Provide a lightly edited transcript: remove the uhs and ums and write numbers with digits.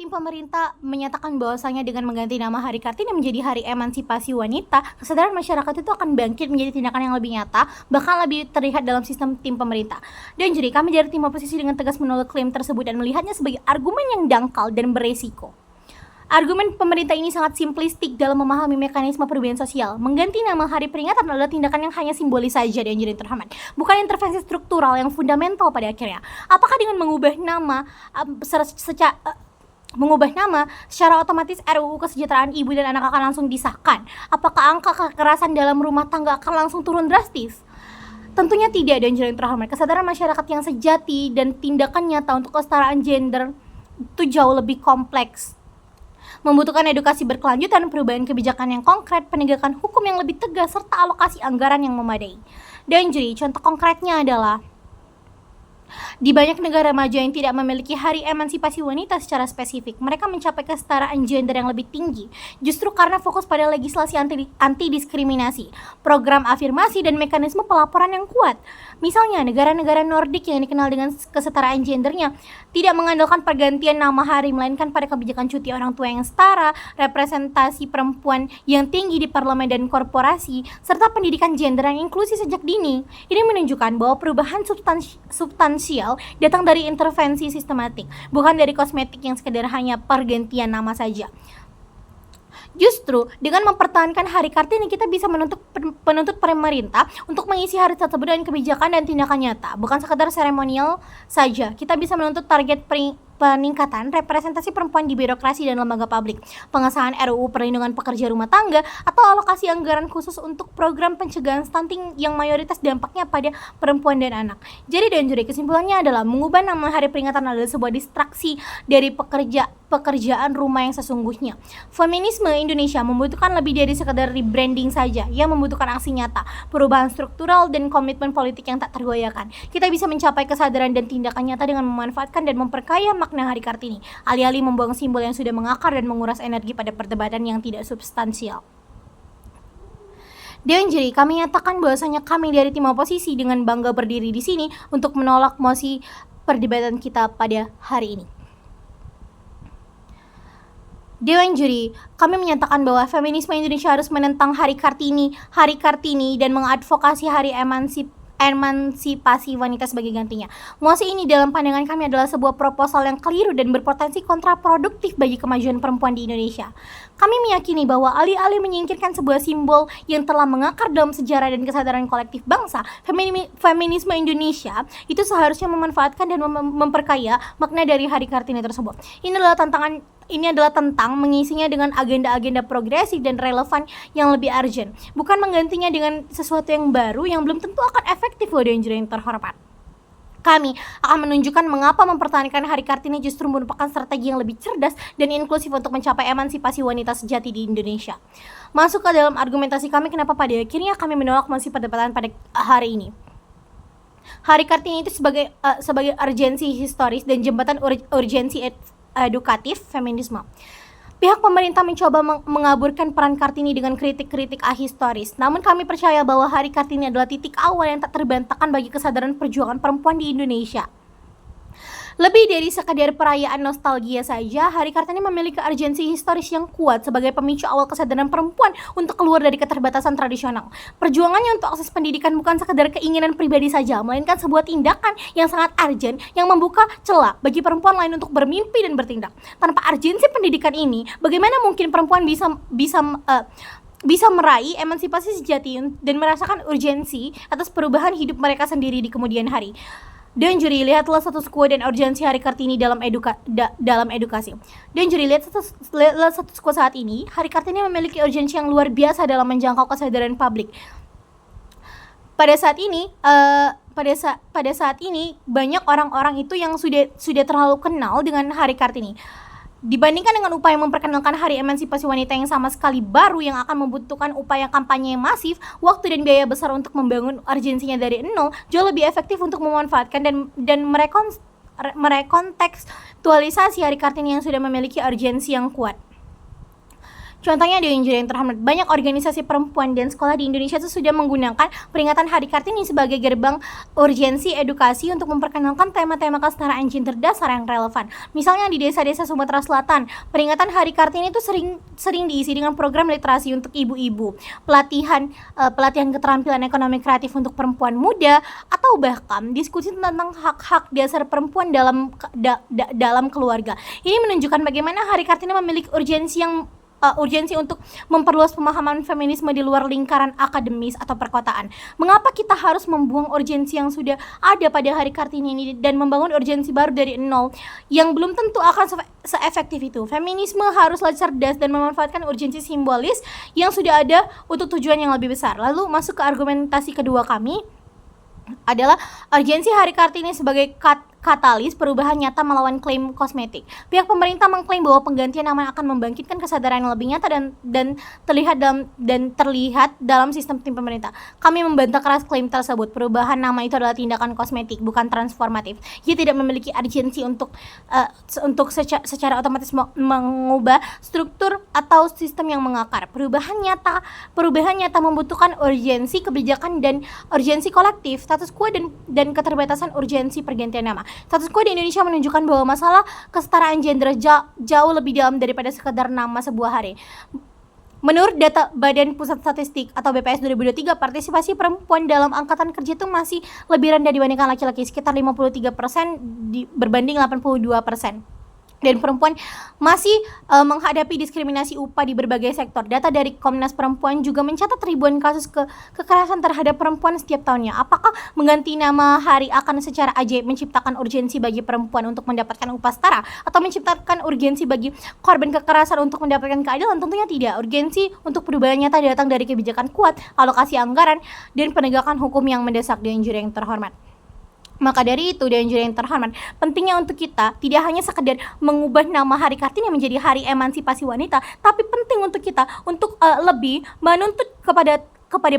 tim pemerintah menyatakan bahwasanya dengan mengganti nama Hari Kartini menjadi Hari Emansipasi Wanita, kesadaran masyarakat itu akan bangkit menjadi tindakan yang lebih nyata, bahkan lebih terlihat dalam sistem tim pemerintah. Dan jadi kami dari tim oposisi dengan tegas menolak klaim tersebut dan melihatnya sebagai argumen yang dangkal dan beresiko. Argumen pemerintah ini sangat simplistik dalam memahami mekanisme perubahan sosial. Mengganti nama hari peringatan adalah tindakan yang hanya simbolis saja dan jadi terhambat, bukan intervensi struktural yang fundamental pada akhirnya. Apakah dengan mengubah nama secara otomatis RUU Kesejahteraan Ibu dan Anak akan langsung disahkan? Apakah angka kekerasan dalam rumah tangga akan langsung turun drastis? Tentunya tidak, dan jadi terhambat. Kesadaran masyarakat yang sejati dan tindakan nyata untuk kesetaraan gender itu jauh lebih kompleks, membutuhkan edukasi berkelanjutan, perubahan kebijakan yang konkret, penegakan hukum yang lebih tegas, serta alokasi anggaran yang memadai. Dan jadi contoh konkretnya adalah di banyak negara maju yang tidak memiliki Hari Emansipasi Wanita secara spesifik, mereka mencapai kesetaraan gender yang lebih tinggi justru karena fokus pada legislasi anti-diskriminasi, program afirmasi, dan mekanisme pelaporan yang kuat. Misalnya, negara-negara Nordik yang dikenal dengan kesetaraan gendernya tidak mengandalkan pergantian nama hari, melainkan pada kebijakan cuti orang tua yang setara, representasi perempuan yang tinggi di parlemen dan korporasi, serta pendidikan gender yang inklusif sejak dini. Ini menunjukkan bahwa perubahan substansial datang dari intervensi sistematik, bukan dari kosmetik yang sekedar hanya pergantian nama saja. Justru dengan mempertahankan Hari Kartini, kita bisa menuntut pemerintah untuk mengisi hari tersebut dengan kebijakan dan tindakan nyata, bukan sekadar seremonial saja. Kita bisa menuntut target peningkatan representasi perempuan di birokrasi dan lembaga publik, pengesahan RUU perlindungan pekerja rumah tangga, atau alokasi anggaran khusus untuk program pencegahan stunting yang mayoritas dampaknya pada perempuan dan anak. Jadi kesimpulannya adalah mengubah nama hari peringatan adalah sebuah distraksi dari pekerjaan rumah yang sesungguhnya. Feminisme Indonesia membutuhkan lebih dari sekadar rebranding saja. Ia membutuhkan aksi nyata, perubahan struktural, dan komitmen politik yang tak tergoyahkan. Kita bisa mencapai kesadaran dan tindakan nyata dengan memanfaatkan dan memperkaya makna Hari Kartini, alih-alih membuang simbol yang sudah mengakar dan menguras energi pada perdebatan yang tidak substansial. Dan jadi kami nyatakan bahwasanya kami dari tim oposisi dengan bangga berdiri di sini untuk menolak mosi perdebatan kita pada hari ini. Dewan juri, kami menyatakan bahwa feminisme Indonesia harus menentang Hari Kartini dan mengadvokasi Hari Emansipasi Wanita sebagai gantinya. Mosi ini dalam pandangan kami adalah sebuah proposal yang keliru dan berpotensi kontraproduktif bagi kemajuan perempuan di Indonesia. Kami meyakini bahwa alih-alih menyingkirkan sebuah simbol yang telah mengakar dalam sejarah dan kesadaran kolektif bangsa, feminisme Indonesia itu seharusnya memanfaatkan dan memperkaya makna dari Hari Kartini tersebut. Ini adalah tentang mengisinya dengan agenda-agenda progresif dan relevan yang lebih urgent, bukan menggantinya dengan sesuatu yang baru yang belum tentu akan efektif loh dan yang terhormat. Kami akan menunjukkan mengapa mempertahankan Hari Kartini justru merupakan strategi yang lebih cerdas dan inklusif untuk mencapai emansipasi wanita sejati di Indonesia. Masuk ke dalam argumentasi kami kenapa pada akhirnya kami menolak mosi perdebatan pada hari ini. Hari Kartini itu sebagai urgensi historis dan jembatan urgensi edukatif feminisme. Pihak pemerintah mencoba mengaburkan peran Kartini dengan kritik-kritik ahistoris. Namun kami percaya bahwa Hari Kartini adalah titik awal yang tak terbantahkan bagi kesadaran perjuangan perempuan di Indonesia. Lebih dari sekadar perayaan nostalgia saja, Hari Kartini memiliki urgensi historis yang kuat sebagai pemicu awal kesadaran perempuan untuk keluar dari keterbatasan tradisional. Perjuangannya untuk akses pendidikan bukan sekadar keinginan pribadi saja, melainkan sebuah tindakan yang sangat urgent yang membuka celah bagi perempuan lain untuk bermimpi dan bertindak. Tanpa urgensi pendidikan ini, bagaimana mungkin perempuan bisa meraih emansipasi sejati dan merasakan urgensi atas perubahan hidup mereka sendiri di kemudian hari. Dan juri, lihatlah status quo dan urgensi Hari Kartini dalam edukasi. Dan juri, lihat status quo saat ini, Hari Kartini memiliki urgensi yang luar biasa dalam menjangkau kesadaran publik. Pada saat ini banyak orang-orang itu yang sudah terlalu kenal dengan Hari Kartini. Dibandingkan dengan upaya memperkenalkan Hari Emansipasi Wanita yang sama sekali baru yang akan membutuhkan upaya kampanye masif, waktu dan biaya besar untuk membangun urgensinya dari nol, jauh lebih efektif untuk memanfaatkan dan merekontekstualisasi Hari Kartini yang sudah memiliki urgensi yang kuat. Contohnya di Injil yang terhormat, banyak organisasi perempuan dan sekolah di Indonesia itu sudah menggunakan peringatan Hari Kartini sebagai gerbang urgensi edukasi untuk memperkenalkan tema-tema kesetaraan gender dasar yang relevan. Misalnya di desa-desa Sumatera Selatan, peringatan Hari Kartini itu sering diisi dengan program literasi untuk ibu-ibu, pelatihan keterampilan ekonomi kreatif untuk perempuan muda, atau bahkan diskusi tentang hak-hak dasar perempuan dalam keluarga. Ini menunjukkan bagaimana Hari Kartini memiliki urgensi untuk memperluas pemahaman feminisme di luar lingkaran akademis atau perkotaan. Mengapa kita harus membuang urgensi yang sudah ada pada Hari Kartini ini dan membangun urgensi baru dari nol yang belum tentu akan seefektif itu? Feminisme haruslah cerdas dan memanfaatkan urgensi simbolis yang sudah ada untuk tujuan yang lebih besar. Lalu masuk ke argumentasi kedua kami adalah urgensi Hari Kartini sebagai katalis perubahan nyata melawan klaim kosmetik. Pihak pemerintah mengklaim bahwa penggantian nama akan membangkitkan kesadaran yang lebih nyata dan terlihat dalam sistem tim pemerintah. Kami membantah keras klaim tersebut. Perubahan nama itu adalah tindakan kosmetik, bukan transformatif. Ia tidak memiliki urgensi untuk secara otomatis mengubah struktur atau sistem yang mengakar. Perubahan nyata membutuhkan urgensi kebijakan dan urgensi kolektif. Status quo dan keterbatasan urgensi pergantian nama. Status quo di Indonesia menunjukkan bahwa masalah kesetaraan gender jauh lebih dalam daripada sekadar nama sebuah hari. Menurut data Badan Pusat Statistik atau BPS 2023, partisipasi perempuan dalam angkatan kerja itu masih lebih rendah dibandingkan laki-laki, sekitar 53% berbanding 82%. Dan perempuan masih menghadapi diskriminasi upah di berbagai sektor. Data dari Komnas Perempuan juga mencatat ribuan kasus kekerasan terhadap perempuan setiap tahunnya. Apakah mengganti nama hari akan secara ajaib menciptakan urgensi bagi perempuan untuk mendapatkan upah setara, atau menciptakan urgensi bagi korban kekerasan untuk mendapatkan keadilan? Tentunya tidak. Urgensi untuk perubahan nyata datang dari kebijakan kuat, alokasi anggaran, dan penegakan hukum yang mendesak. Dewan Juri yang terhormat, maka dari itu, Dewan Juri yang terhormat, pentingnya untuk kita tidak hanya sekedar mengubah nama Hari Kartini menjadi Hari Emansipasi Wanita, tapi penting untuk kita untuk lebih menuntut kepada